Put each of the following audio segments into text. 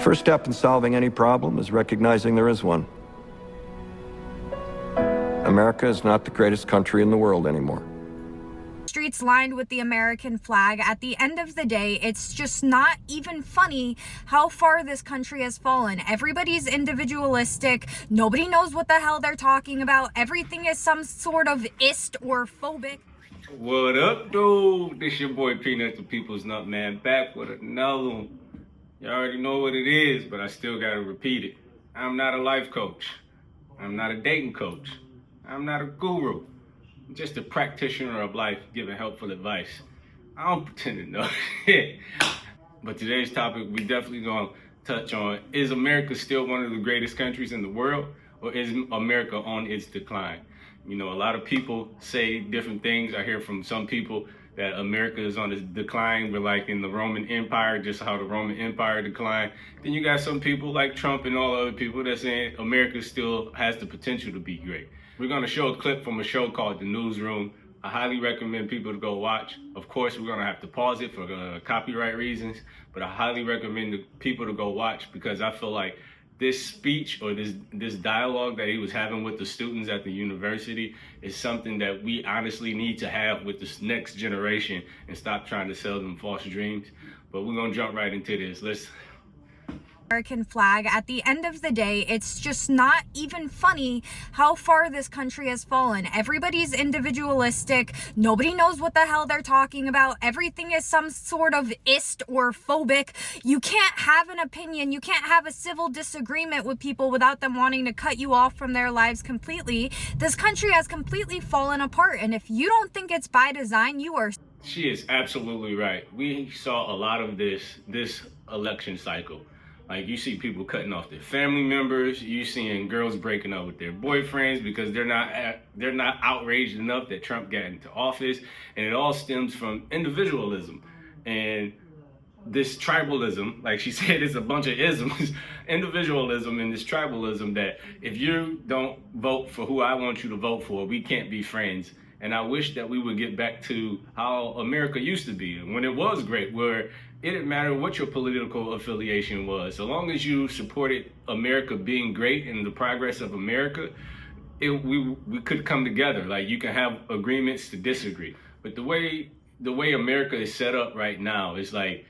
First step in solving any problem is recognizing there is one. America is not the greatest country in the world anymore. Streets lined with the American flag. At the end of the day, it's just not even funny how far this country has fallen. Everybody's individualistic. Nobody knows what the hell they're talking about. Everything is some sort of ist or phobic. What up, dude? This your boy Peanut the People's Nut Man, back with another one. You already know what it is, but I still gotta repeat it. I'm not a life coach. I'm not a dating coach. I'm not a guru. I'm just a practitioner of life giving helpful advice. I don't pretend to know shit. But today's topic, we definitely gonna touch on, is America still one of the greatest countries in the world, or is America on its decline? You know, a lot of people say different things. I hear from some people that America is on its decline. We're like in the Roman Empire, just how the Roman Empire declined. Then you got some people like Trump and all other people that saying America still has the potential to be great. We're gonna show a clip from a show called The Newsroom. I highly recommend people to go watch. Of course, we're gonna have to pause it for copyright reasons, but I highly recommend the people to go watch, because I feel like this speech or this dialogue that he was having with the students at the university is something that we honestly need to have with this next generation and stop trying to sell them false dreams. But we're gonna jump right into this. Let's. American flag. At the end of the day, it's just not even funny how far this country has fallen. Everybody's individualistic. Nobody knows what the hell they're talking about. Everything is some sort of ist or phobic. You can't have an opinion. You can't have a civil disagreement with people without them wanting to cut you off from their lives completely. This country has completely fallen apart, and if you don't think it's by design, you are. She is absolutely right. We saw a lot of this election cycle. Like, you see people cutting off their family members. You seeing girls breaking up with their boyfriends because they're not outraged enough that Trump got into office, and it all stems from individualism and this tribalism. Like she said, it's a bunch of isms, individualism and this tribalism, that if you don't vote for who I want you to vote for, we can't be friends. And I wish that we would get back to how America used to be, when it was great, where it didn't matter what your political affiliation was. So long as you supported America being great and the progress of America, we could come together. Like, you can have agreements to disagree. But the way America is set up right now is like,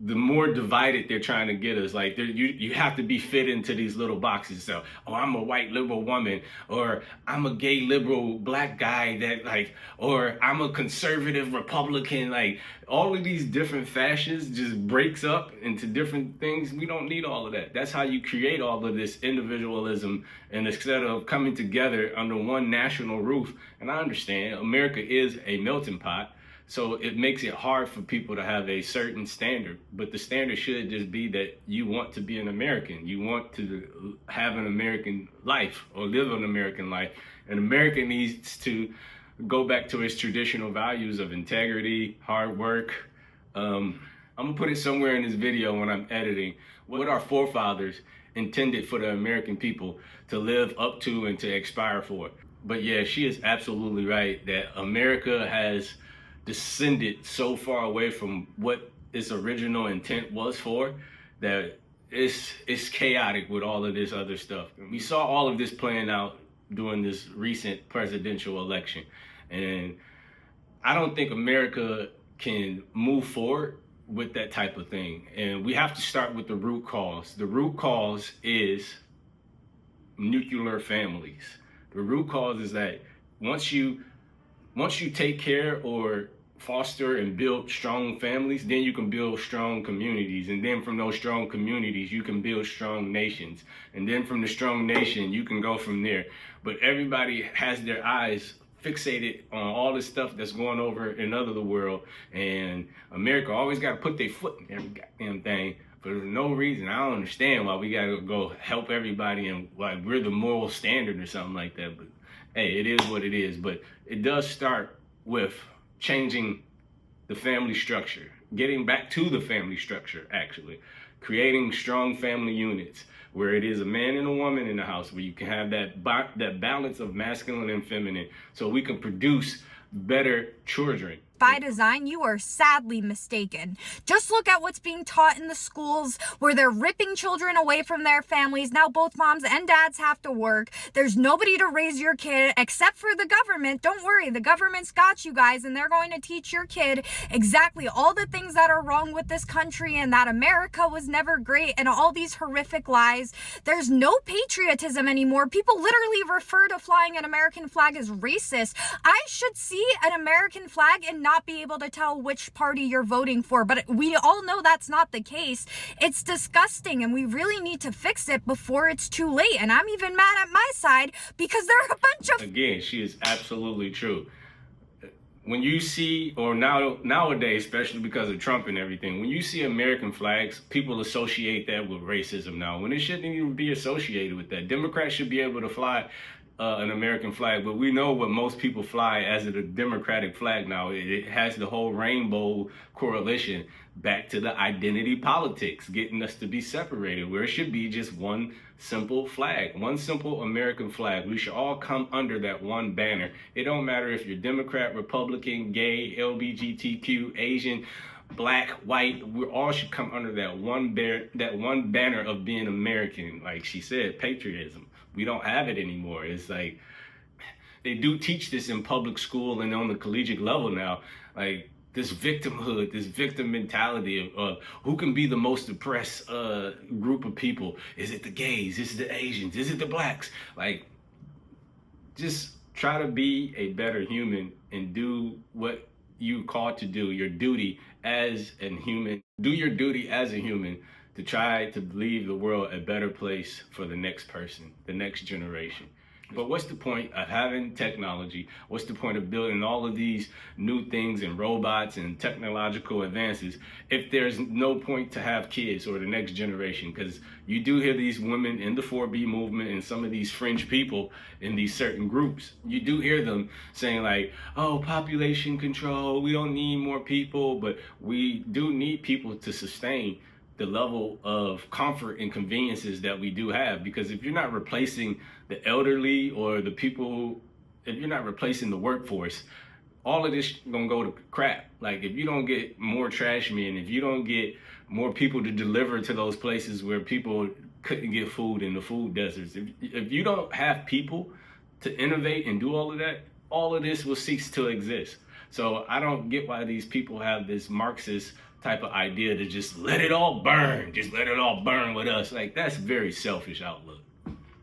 the more divided they're trying to get us, like you have to be fit into these little boxes. So, oh, I'm a white liberal woman, or I'm a gay liberal black guy that like, or I'm a conservative Republican. Like, all of these different fashions just breaks up into different things. We don't need all of that. That's how you create all of this individualism, and instead of coming together under one national roof. And I understand America is a melting pot, so it makes it hard for people to have a certain standard. But the standard should just be that you want to be an American. You want to have an American life or live an American life. And America needs to go back to its traditional values of integrity, hard work. I'm gonna put it somewhere in this video when I'm editing what our forefathers intended for the American people to live up to and to expire for. But yeah, she is absolutely right that America has descended so far away from what its original intent was for, that it's chaotic with all of this other stuff. We saw all of this playing out during this recent presidential election, and I don't think America can move forward with that type of thing. And we have to start with the root cause. The root cause is nuclear families. The root cause is that once you take care or foster and build strong families, then you can build strong communities. And then from those strong communities, you can build strong nations. And then from the strong nation, you can go from there. But everybody has their eyes fixated on all this stuff that's going over in other world. And America always got to put their foot in every goddamn thing for no reason. I don't understand why we got to go help everybody and like we're the moral standard or something like that. But hey, it is what it is. But it does start with changing the family structure, getting back to the family structure, actually, creating strong family units where it is a man and a woman in the house, where you can have that balance of masculine and feminine, so we can produce better children. by design, you are sadly mistaken. Just look at what's being taught in the schools where they're ripping children away from their families. Now both moms and dads have to work. There's nobody to raise your kid except for the government. Don't worry, the government's got you guys, and they're going to teach your kid exactly all the things that are wrong with this country and that America was never great and all these horrific lies. There's no patriotism anymore. People literally refer to flying an American flag as racist. I should see an American flag and not be able to tell which party you're voting for, but we all know that's not the case. It's disgusting, and we really need to fix it before it's too late. And I'm even mad at my side because there are a bunch of... Again, she is absolutely true. When you see, or nowadays, especially because of Trump and everything, when you see American flags, people associate that with racism now, when it shouldn't even be associated with that. Democrats should be able to fly an American flag, but we know what most people fly as a Democratic flag now. It has the whole rainbow correlation back to the identity politics, getting us to be separated, where it should be just one simple flag, one simple American flag. We should all come under that one banner. It don't matter if you're Democrat, Republican, gay, LGBTQ, Asian, black, white. We all should come under that one banner of being American. Like she said, patriotism. We don't have it anymore. It's like, they do teach this in public school and on the collegiate level now, like this victimhood, this victim mentality of who can be the most oppressed group of people. Is it the gays? Is it the Asians? Is it the blacks? Like, just try to be a better human and do what you called to do, your duty as a human. Do your duty as a human to try to leave the world a better place for the next person, the next generation. But what's the point of having technology? What's the point of building all of these new things and robots and technological advances if there's no point to have kids or the next generation? Because you do hear these women in the 4B movement and some of these fringe people in these certain groups, you do hear them saying like, oh, population control, we don't need more people, but we do need people to sustain the level of comfort and conveniences that we do have. Because if you're not replacing the elderly or the people, if you're not replacing the workforce, all of this gonna go to crap. Like, if you don't get more trash men, if you don't get more people to deliver to those places where people couldn't get food in the food deserts, if you don't have people to innovate and do all of this will cease to exist. So I don't get why these people have this Marxist type of idea to just let it all burn, just let it all burn with us. Like, that's very selfish outlook.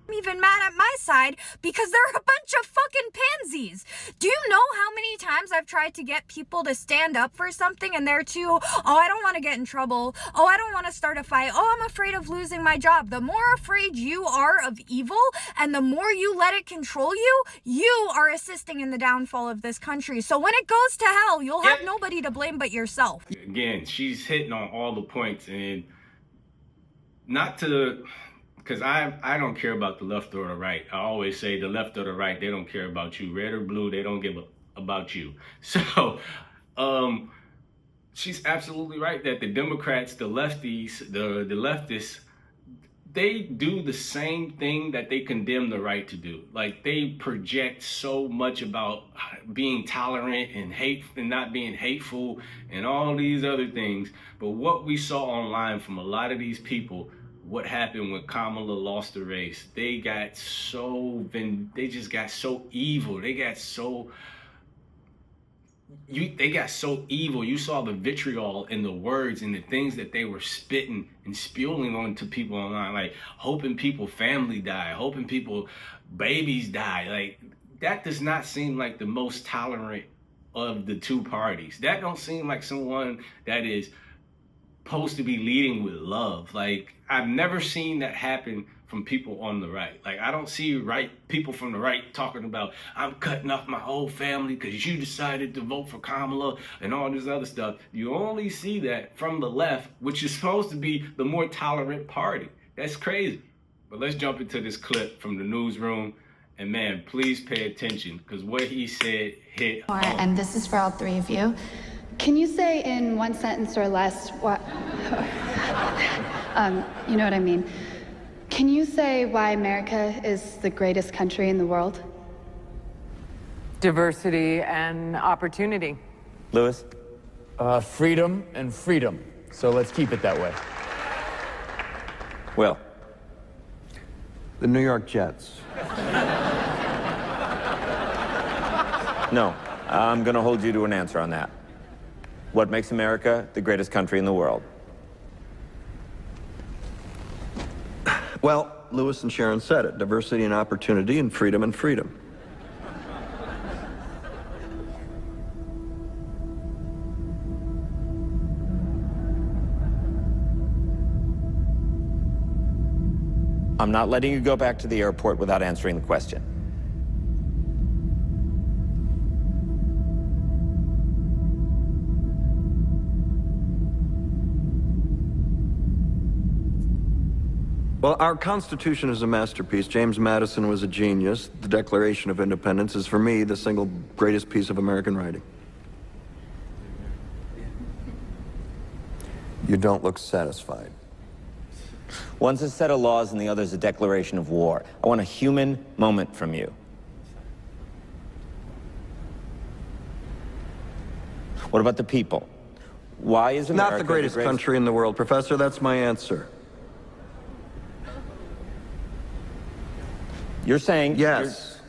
I'm even mad at my side because they're a bunch of fucking pansies. Do you know how many times I've tried to get people to stand up for something and they're too, oh, I don't want to get in trouble. Oh, I don't want to start a fight. Oh, I'm afraid of losing my job. The more afraid you are of evil and the more you let it control you, you are assisting in the downfall of this country. So when it goes to hell, you'll have nobody to blame but yourself. Again, she's hitting on all the points, and not to... Because I don't care about the left or the right. I always say the left or the right, they don't care about you. Red or blue, they don't give about you. So she's absolutely right that the Democrats, the lefties, the leftists, they do the same thing that they condemn the right to do. Like, they project so much about being tolerant and hate and not being hateful and all these other things. But what we saw online from a lot of these people, what happened when Kamala lost the race, they just got so evil. They got so evil. You saw the vitriol in the words and the things that they were spitting and spewing onto people online, like hoping people family die, hoping people babies die. Like, that does not seem like the most tolerant of the two parties. That don't seem like someone that is supposed to be leading with love. Like, I've never seen that happen from people on the right. Like, I don't see people from the right talking about, I'm cutting off my whole family because you decided to vote for Kamala and all this other stuff. You only see that from the left, which is supposed to be the more tolerant party. That's crazy. But let's jump into this clip from the newsroom. And man, please pay attention, because what he said hit home. And this is for all three of you. Can you say in one sentence or less what, you know what I mean? Can you say why America is the greatest country in the world? Diversity and opportunity. Lewis? Freedom and freedom. So let's keep it that way. Will? The New York Jets. No, I'm going to hold you to an answer on that. What makes America the greatest country in the world? Well, Lewis and Sharon said it. Diversity and opportunity and freedom and freedom. I'm not letting you go back to the airport without answering the question. Well, our Constitution is a masterpiece. James Madison was a genius. The Declaration of Independence is, for me, the single greatest piece of American writing. You don't look satisfied. One's a set of laws and the other's a declaration of war. I want a human moment from you. What about the people? Why is America Not the greatest country in the world, Professor. That's my answer. You're saying... Yes.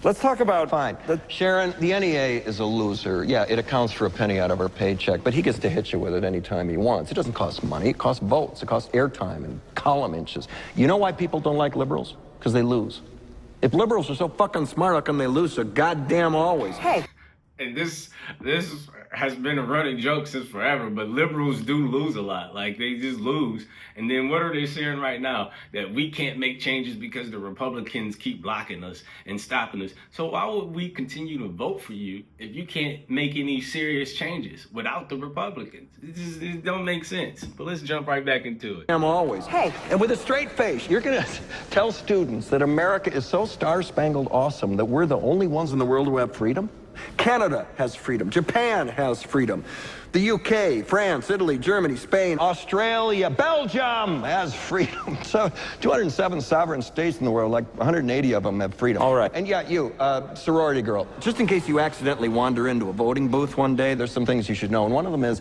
Let's talk about... Fine. Sharon, the NEA is a loser. Yeah, it accounts for a penny out of our paycheck, but he gets to hit you with it anytime he wants. It doesn't cost money. It costs votes. It costs airtime and column inches. You know why people don't like liberals? Because they lose. If liberals are so fucking smart, how come they lose so goddamn always? Hey. And this has been a running joke since forever, but liberals do lose a lot. Like, they just lose. And then what are they saying right now? That we can't make changes because the Republicans keep blocking us and stopping us. So why would we continue to vote for you if you can't make any serious changes without the Republicans? It don't make sense. But let's jump right back into it. I'm always. Hey, and with a straight face, you're going to tell students that America is so star-spangled awesome that we're the only ones in the world who have freedom? Canada has freedom. Japan has freedom. The UK, France, Italy, Germany, Spain, Australia, Belgium has freedom. So 207 sovereign states in the world, like 180 of them have freedom. All right. And yeah, you, sorority girl, just in case you accidentally wander into a voting booth one day, there's some things you should know. And one of them is,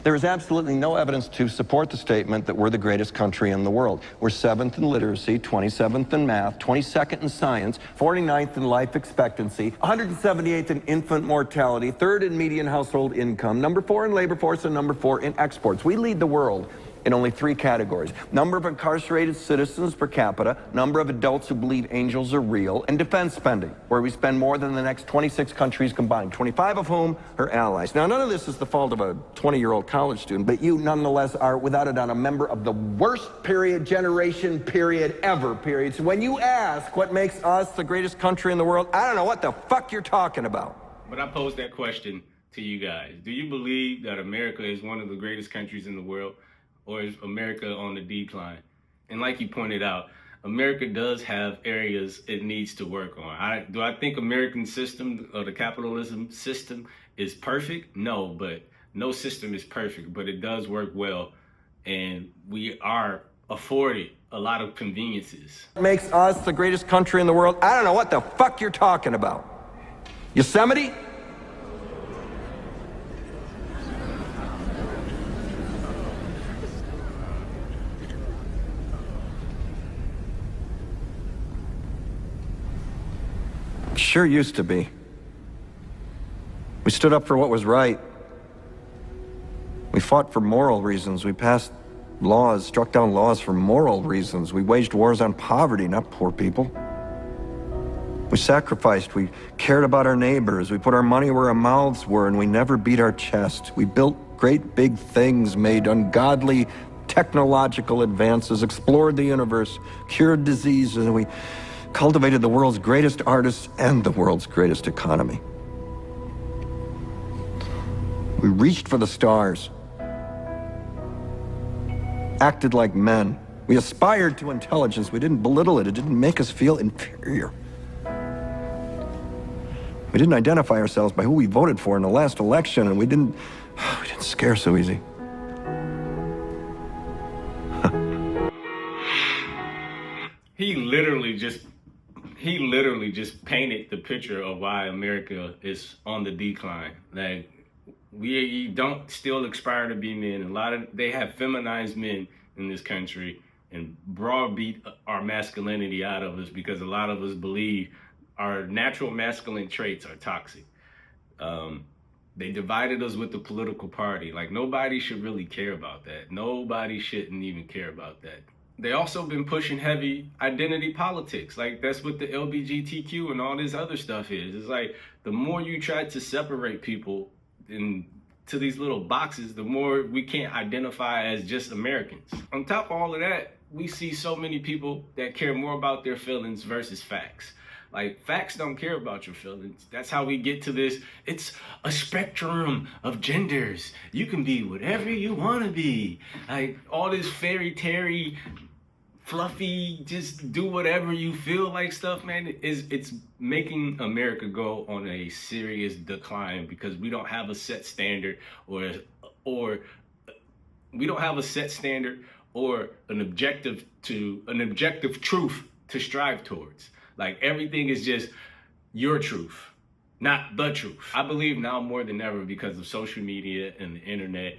there is absolutely no evidence to support the statement that we're the greatest country in the world. We're 7th in literacy, 27th in math, 22nd in science, 49th in life expectancy, 178th in infant mortality, 3rd in median household income, number 4 in labor force, and number 4 in exports. We lead the world in only 3 categories: number of incarcerated citizens per capita, number of adults who believe angels are real, and defense spending, where we spend more than the next 26 countries combined, 25 of whom are allies. Now, none of this is the fault of a 20-year-old college student, but you nonetheless are, without a doubt, a member of the worst generation ever. So when you ask what makes us the greatest country in the world, I don't know what the fuck you're talking about. But I posed that question to you guys. Do you believe that America is one of the greatest countries in the world? Or is America on the decline? And like you pointed out, America does have areas it needs to work on. Do I think American system, or the capitalism system, is perfect? No, but no system is perfect, but it does work well. And we are afforded a lot of conveniences. What makes us the greatest country in the world? I don't know what the fuck you're talking about. Yosemite? Sure used to be. We stood up for what was right. We fought for moral reasons. We passed laws, struck down laws for moral reasons. We waged wars on poverty, not poor people. We sacrificed. We cared about our neighbors. We put our money where our mouths were, and we never beat our chest. We built great big things, made ungodly technological advances, explored the universe, cured diseases, and we cultivated the world's greatest artists and the world's greatest economy. We reached for the stars, acted like men. We aspired to intelligence. We didn't belittle it. It didn't make us feel inferior. We didn't identify ourselves by who we voted for in the last election, and we didn't scare so easy. he literally just painted the picture of why America is on the decline. Like, we don't still aspire to be men. They have feminized men in this country and browbeat our masculinity out of us because a lot of us believe our natural masculine traits are toxic. They divided us with the political party. Like, nobody should really care about that. Nobody shouldn't even care about that. They also been pushing heavy identity politics. Like, that's what the LGBTQ and all this other stuff is. It's like, the more you try to separate people into these little boxes, the more we can't identify as just Americans. On top of all of that, we see so many people that care more about their feelings versus facts. Like, facts don't care about your feelings. That's how we get to this. It's a spectrum of genders. You can be whatever you want to be. Like, all this fairy-tale, fluffy, just do whatever you feel like stuff, man, it's making America go on a serious decline because we don't have a set standard or we don't have a set standard or an objective truth to strive towards. Like, everything is just your truth, not the truth. I believe now more than ever, because of social media and the internet,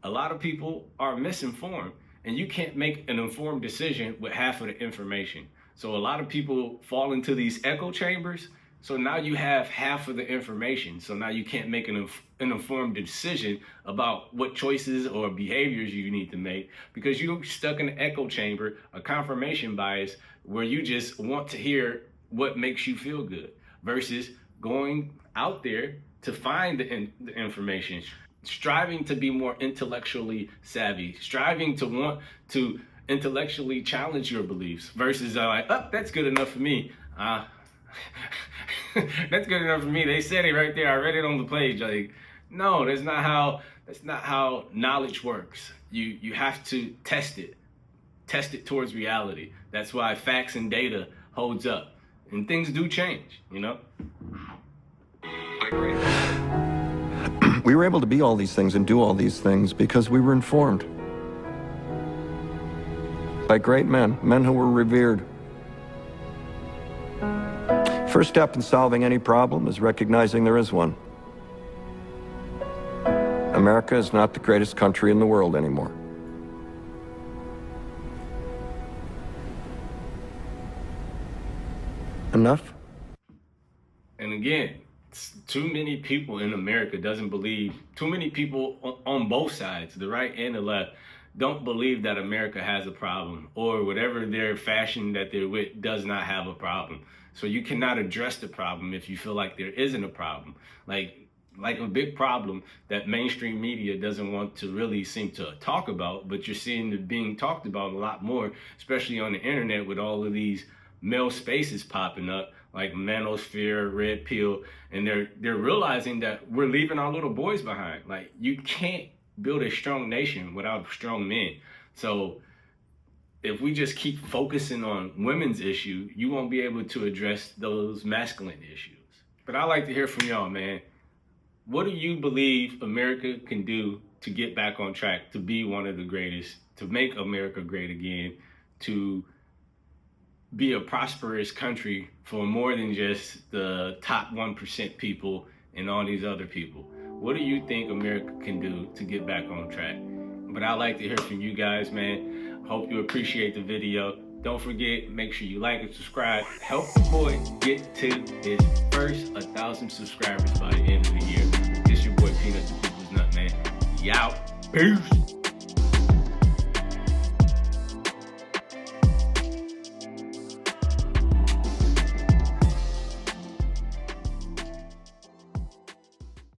a lot of people are misinformed, and you can't make an informed decision with half of the information. So a lot of people fall into these echo chambers. So now you have half of the information. So now you can't make an informed decision about what choices or behaviors you need to make because you're stuck in an echo chamber, a confirmation bias, where you just want to hear what makes you feel good versus going out there to find the information, striving to be more intellectually savvy, striving to want to intellectually challenge your beliefs versus like, oh, that's good enough for me. That's good enough for me. They said it right there. I read it on the page. Like, no, that's not how knowledge works. You have to test it towards reality. That's why facts and data holds up, and things do change, you know? We were able to be all these things and do all these things because we were informed by great men who were revered. First step in solving any problem is recognizing there is one. America is not the greatest country in the world anymore. Enough? And again, too many people in America doesn't believe, too many people on both sides, the right and the left, don't believe that America has a problem, or whatever their fashion that they're with does not have a problem. So you cannot address the problem if you feel like there isn't a problem. Like a big problem that mainstream media doesn't want to really seem to talk about, but you're seeing it being talked about a lot more, especially on the internet with all of these male spaces popping up, like manosphere, red pill, and they're realizing that we're leaving our little boys behind. Like, you can't build a strong nation without strong men. So if we just keep focusing on women's issue, you won't be able to address those masculine issues. But I'd like to hear from y'all, man. What do you believe America can do to get back on track, to be one of the greatest, to make America great again, to be a prosperous country for more than just the top 1% people and all these other people? What do you think America can do to get back on track? But I'd like to hear from you guys, man. Hope you appreciate the video. Don't forget, make sure you like and subscribe. Help the boy get to his first 1,000 subscribers by the end of the year. It's your boy Peanut, the People's Nut, man. Yow. Peace.